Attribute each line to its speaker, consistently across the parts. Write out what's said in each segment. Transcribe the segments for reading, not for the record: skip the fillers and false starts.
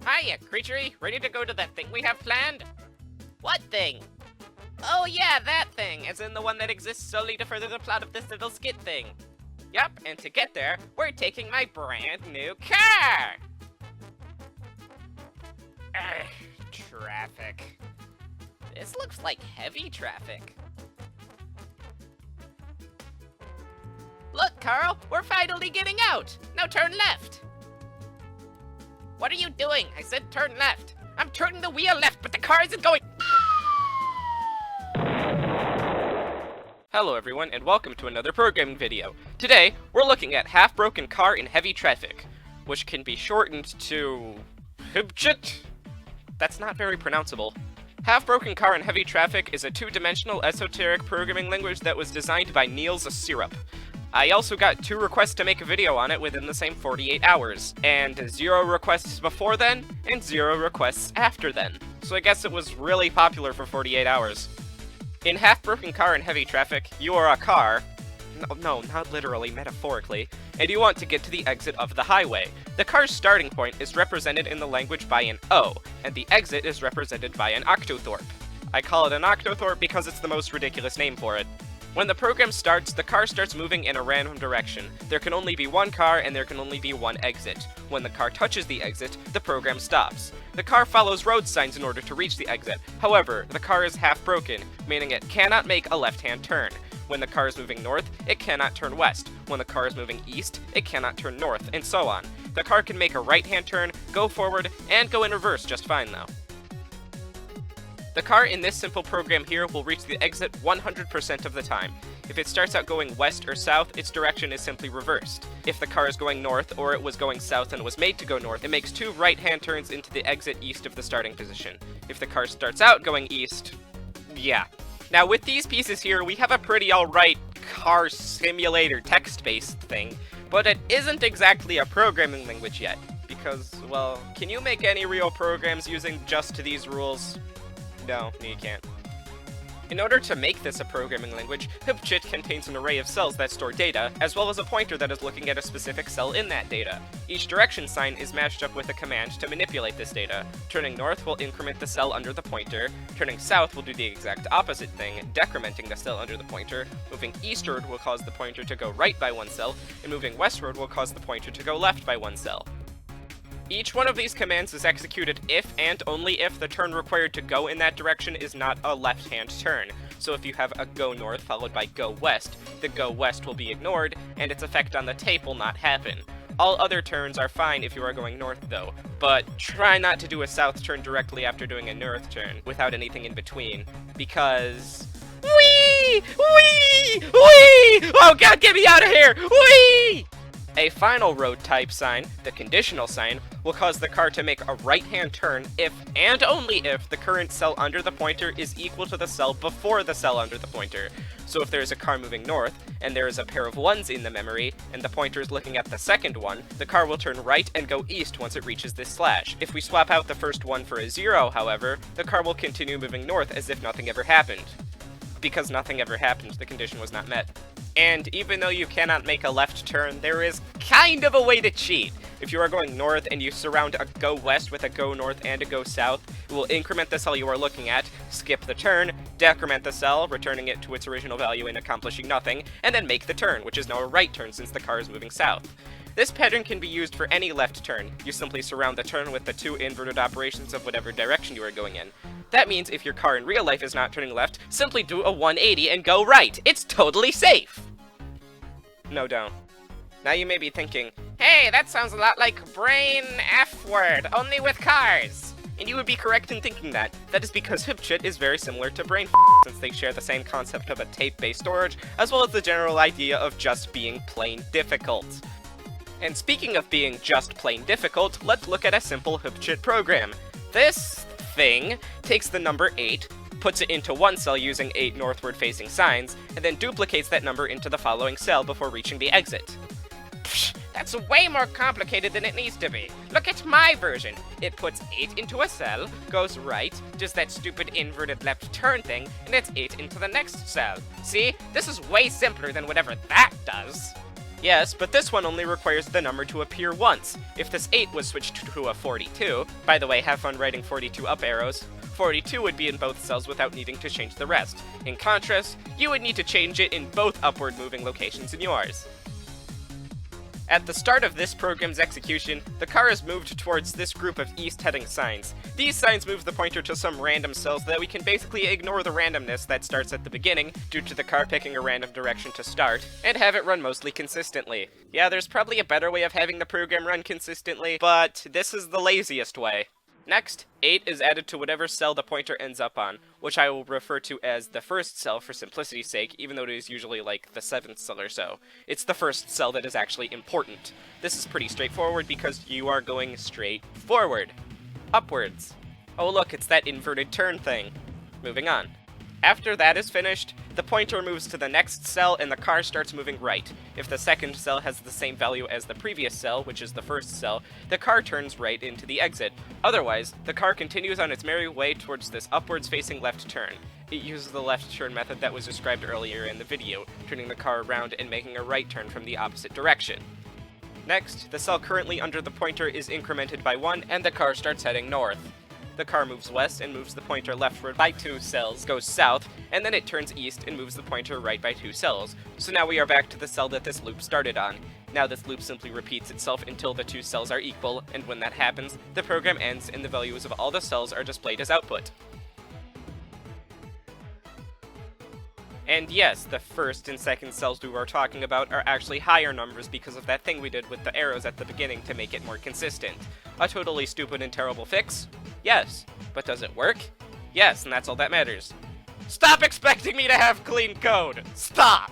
Speaker 1: Hiya, creaturey. Ready to go to that thing we have planned? What thing? Oh yeah, that thing, as in the one that exists solely to further the plot of this little skit thing. Yup, and to get there, we're taking my brand new car! Ugh, traffic. This looks like heavy traffic. Look, Carl, we're finally getting out! Now turn left! What are you doing? I said turn left. I'm turning the wheel left, but the car isn't going. Hello everyone, and welcome to another programming video. Today, we're looking at half-broken car in heavy traffic, which can be shortened to HBCHT. That's not very pronounceable. Half-broken car in heavy traffic is a two-dimensional esoteric programming language that was designed by Niels Syrup. I also got 2 requests to make a video on it within the same 48 hours, and 0 requests before then, and 0 requests after then. So I guess it was really popular for 48 hours. In Half-Broken Car in Heavy Traffic, you are a car, no, not literally, metaphorically, and you want to get to the exit of the highway. The car's starting point is represented in the language by an O, and the exit is represented by an octothorpe. I call it an octothorpe because it's the most ridiculous name for it. When the program starts, the car starts moving in a random direction. There can only be one car and there can only be one exit. When the car touches the exit, the program stops. The car follows road signs in order to reach the exit. However, the car is half broken, meaning it cannot make a left-hand turn. When the car is moving north, it cannot turn west. When the car is moving east, it cannot turn north, and so on. The car can make a right-hand turn, go forward, and go in reverse just fine though. The car in this simple program here will reach the exit 100% of the time. If it starts out going west or south, its direction is simply reversed. If the car is going north, or it was going south and was made to go north, it makes 2 right-hand turns into the exit east of the starting position. If the car starts out going east, yeah. Now with these pieces here, we have a pretty alright car simulator text-based thing, but it isn't exactly a programming language yet. Because, well, can you make any real programs using just these rules? No, you can't. In order to make this a programming language, HBCHT contains an array of cells that store data, as well as a pointer that is looking at a specific cell in that data. Each direction sign is matched up with a command to manipulate this data. Turning north will increment the cell under the pointer, turning south will do the exact opposite thing, decrementing the cell under the pointer, moving eastward will cause the pointer to go right by 1 cell, and moving westward will cause the pointer to go left by 1 cell. Each one of these commands is executed if and only if the turn required to go in that direction is not a left-hand turn. So if you have a go north followed by go west, the go west will be ignored, and its effect on the tape will not happen. All other turns are fine if you are going north though, but try not to do a south turn directly after doing a north turn, without anything in between, because... Whee! Whee! Whee! Oh god, get me out of here! Whee! A final road type sign, the conditional sign, will cause the car to make a right-hand turn if, and only if, the current cell under the pointer is equal to the cell before the cell under the pointer. So if there is a car moving north, and there is a pair of 1s in the memory, and the pointer is looking at the second one, the car will turn right and go east once it reaches this slash. If we swap out the first 1 for a 0, however, the car will continue moving north as if nothing ever happened. Because nothing ever happened, the condition was not met. And even though you cannot make a left turn, there is kind of a way to cheat. If you are going north and you surround a go west with a go north and a go south, it will increment the cell you are looking at, skip the turn, decrement the cell, returning it to its original value and accomplishing nothing, and then make the turn, which is now a right turn since the car is moving south. This pattern can be used for any left turn. You simply surround the turn with the 2 inverted operations of whatever direction you are going in. That means if your car in real life is not turning left, simply do a 180 and go right. It's totally safe! No, don't. Now you may be thinking, hey, that sounds a lot like brain F word, only with cars. And you would be correct in thinking that. That is because HBCHT is very similar to brain since they share the same concept of a tape-based storage, as well as the general idea of just being plain difficult. And speaking of being just plain difficult, let's look at a simple HBCHT program. This thing takes the number 8, puts it into 1 cell using 8 northward facing signs, and then duplicates that number into the following cell before reaching the exit. Psh, that's way more complicated than it needs to be. Look at my version. It puts 8 into a cell, goes right, does that stupid inverted left turn thing, and it's 8 into the next cell. See? This is way simpler than whatever that does. Yes, but this one only requires the number to appear once. If this 8 was switched to a 42, by the way, have fun writing 42 up arrows, 42 would be in both cells without needing to change the rest. In contrast, you would need to change it in both upward moving locations in yours. At the start of this program's execution, the car is moved towards this group of east-heading signs. These signs move the pointer to some random cells that we can basically ignore the randomness that starts at the beginning, due to the car picking a random direction to start, and have it run mostly consistently. Yeah, there's probably a better way of having the program run consistently, but this is the laziest way. Next, 8 is added to whatever cell the pointer ends up on, which I will refer to as the first cell for simplicity's sake, even though it is usually like the 7th cell or so. It's the first cell that is actually important. This is pretty straightforward because you are going straight forward. Upwards. Oh look, it's that inverted turn thing. Moving on. After that is finished, the pointer moves to the next cell and the car starts moving right. If the second cell has the same value as the previous cell, which is the first cell, the car turns right into the exit. Otherwise, the car continues on its merry way towards this upwards facing left turn. It uses the left turn method that was described earlier in the video, turning the car around and making a right turn from the opposite direction. Next, the cell currently under the pointer is incremented by 1 and the car starts heading north. The car moves west and moves the pointer leftward by 2 cells, goes south, and then it turns east and moves the pointer right by 2 cells. So now we are back to the cell that this loop started on. Now this loop simply repeats itself until the 2 cells are equal, and when that happens, the program ends and the values of all the cells are displayed as output. And yes, the first and second cells we were talking about are actually higher numbers because of that thing we did with the arrows at the beginning to make it more consistent. A totally stupid and terrible fix? Yes. But does it work? Yes, and that's all that matters. Stop expecting me to have clean code! Stop!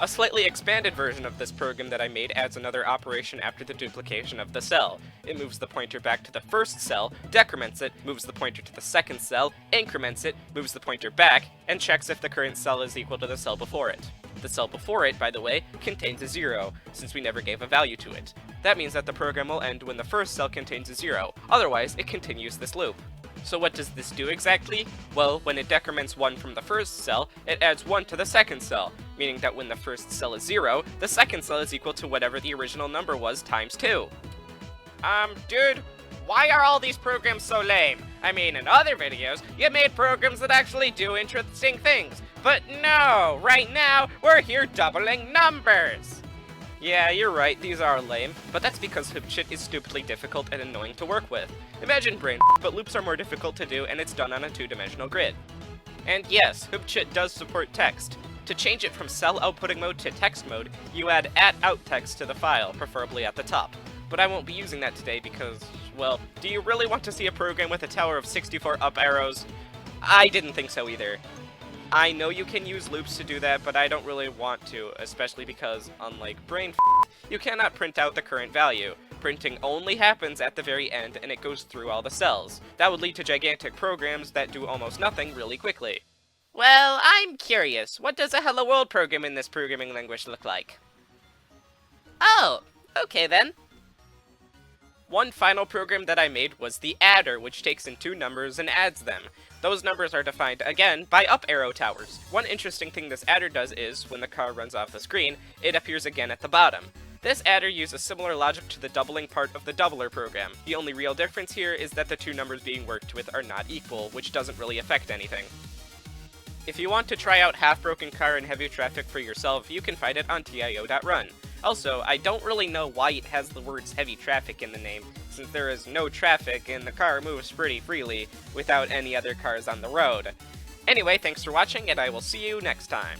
Speaker 1: A slightly expanded version of this program that I made adds another operation after the duplication of the cell. It moves the pointer back to the first cell, decrements it, moves the pointer to the second cell, increments it, moves the pointer back, and checks if the current cell is equal to the cell before it. The cell before it, by the way, contains a 0, since we never gave a value to it. That means that the program will end when the first cell contains a 0, otherwise it continues this loop. So what does this do exactly? Well, when it decrements 1 from the first cell, it adds 1 to the second cell, meaning that when the first cell is 0, the second cell is equal to whatever the original number was times 2. Dude, why are all these programs so lame? I mean, in other videos, you made programs that actually do interesting things. But no, right now, we're here doubling numbers! Yeah, you're right, these are lame, but that's because HBCHT is stupidly difficult and annoying to work with. Imagine brain, but loops are more difficult to do and it's done on a 2-dimensional grid. And yes, HBCHT does support text. To change it from cell outputting mode to text mode, you add @out text to the file, preferably at the top. But I won't be using that today because, well, do you really want to see a program with a tower of 64 up arrows? I didn't think so either. I know you can use loops to do that, but I don't really want to, especially because, unlike brain you cannot print out the current value. Printing only happens at the very end and it goes through all the cells. That would lead to gigantic programs that do almost nothing really quickly. Well, I'm curious. What does a Hello World program in this programming language look like? Oh, okay then. One final program that I made was the adder, which takes in 2 numbers and adds them. Those numbers are defined, again, by up arrow towers. One interesting thing this adder does is, when the car runs off the screen, it appears again at the bottom. This adder uses similar logic to the doubling part of the doubler program. The only real difference here is that the 2 numbers being worked with are not equal, which doesn't really affect anything. If you want to try out Half-Broken Car in heavy traffic for yourself, you can find it on tio.run. Also, I don't really know why it has the words heavy traffic in the name, since there is no traffic and the car moves pretty freely without any other cars on the road. Anyway, thanks for watching and I will see you next time.